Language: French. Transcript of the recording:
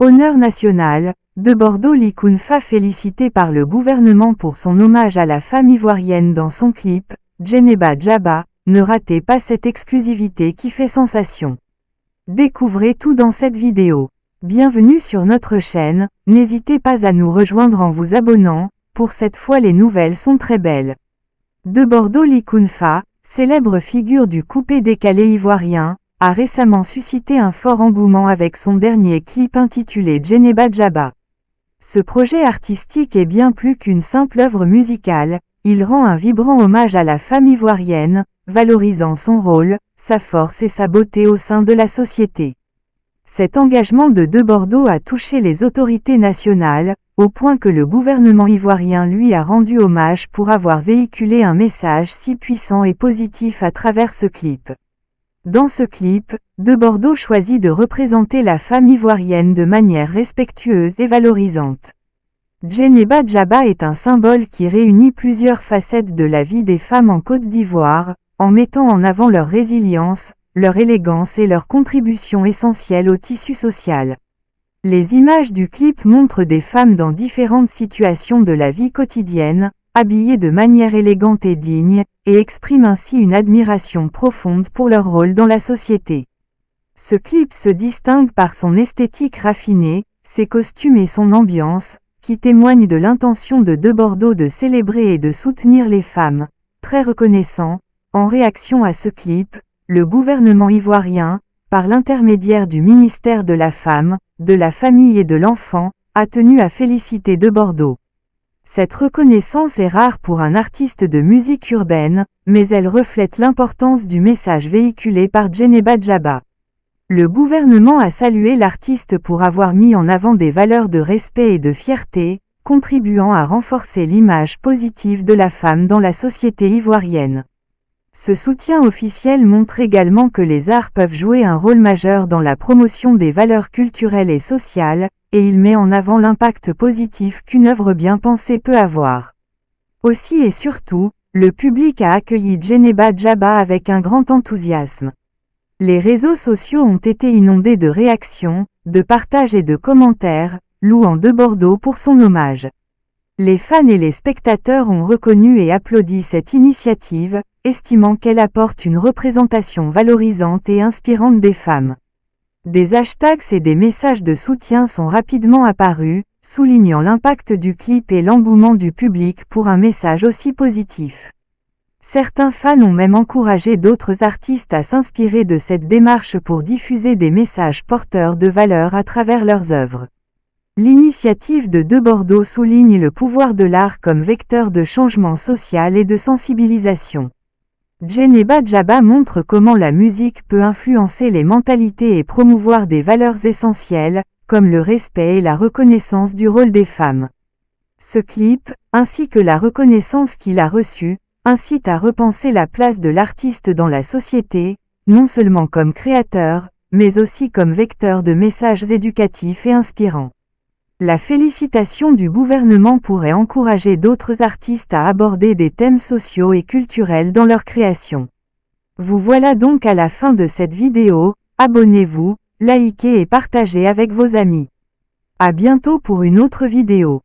Honneur national, de Bordeaux Likunfa félicité par le gouvernement pour son hommage à la femme ivoirienne dans son clip, Djeneba Djaba, ne ratez pas cette exclusivité qui fait sensation. Découvrez tout dans cette vidéo. Bienvenue sur notre chaîne, n'hésitez pas à nous rejoindre en vous abonnant, pour cette fois les nouvelles sont très belles. De Bordeaux Likunfa, célèbre figure du coupé-décalé ivoirien, a récemment suscité un fort engouement avec son dernier clip intitulé Djeneba Djaba. Ce projet artistique est bien plus qu'une simple œuvre musicale, il rend un vibrant hommage à la femme ivoirienne, valorisant son rôle, sa force et sa beauté au sein de la société. Cet engagement de Bordeaux a touché les autorités nationales, au point que le gouvernement ivoirien lui a rendu hommage pour avoir véhiculé un message si puissant et positif à travers ce clip. Dans ce clip, de Bordeaux choisit de représenter la femme ivoirienne de manière respectueuse et valorisante. Djeneba Djaba est un symbole qui réunit plusieurs facettes de la vie des femmes en Côte d'Ivoire, en mettant en avant leur résilience, leur élégance et leur contribution essentielle au tissu social. Les images du clip montrent des femmes dans différentes situations de la vie quotidienne, habillées de manière élégante et digne, et expriment ainsi une admiration profonde pour leur rôle dans la société. Ce clip se distingue par son esthétique raffinée, ses costumes et son ambiance, qui témoignent de l'intention de Bordeaux de célébrer et de soutenir les femmes. Très reconnaissant, en réaction à ce clip, le gouvernement ivoirien, par l'intermédiaire du ministère de la Femme, de la Famille et de l'Enfant, a tenu à féliciter de Bordeaux. Cette reconnaissance est rare pour un artiste de musique urbaine, mais elle reflète l'importance du message véhiculé par Djeneba Djaba. Le gouvernement a salué l'artiste pour avoir mis en avant des valeurs de respect et de fierté, contribuant à renforcer l'image positive de la femme dans la société ivoirienne. Ce soutien officiel montre également que les arts peuvent jouer un rôle majeur dans la promotion des valeurs culturelles et sociales, et il met en avant l'impact positif qu'une œuvre bien pensée peut avoir. Aussi et surtout, le public a accueilli Djeneba Djaba avec un grand enthousiasme. Les réseaux sociaux ont été inondés de réactions, de partages et de commentaires, louant de Bordeaux pour son hommage. Les fans et les spectateurs ont reconnu et applaudi cette initiative, estimant qu'elle apporte une représentation valorisante et inspirante des femmes. Des hashtags et des messages de soutien sont rapidement apparus, soulignant l'impact du clip et l'engouement du public pour un message aussi positif. Certains fans ont même encouragé d'autres artistes à s'inspirer de cette démarche pour diffuser des messages porteurs de valeurs à travers leurs œuvres. L'initiative de Bordeaux souligne le pouvoir de l'art comme vecteur de changement social et de sensibilisation. Djeneba Djaba montre comment la musique peut influencer les mentalités et promouvoir des valeurs essentielles, comme le respect et la reconnaissance du rôle des femmes. Ce clip, ainsi que la reconnaissance qu'il a reçue, incite à repenser la place de l'artiste dans la société, non seulement comme créateur, mais aussi comme vecteur de messages éducatifs et inspirants. La félicitation du gouvernement pourrait encourager d'autres artistes à aborder des thèmes sociaux et culturels dans leur création. Vous voilà donc à la fin de cette vidéo, abonnez-vous, likez et partagez avec vos amis. À bientôt pour une autre vidéo.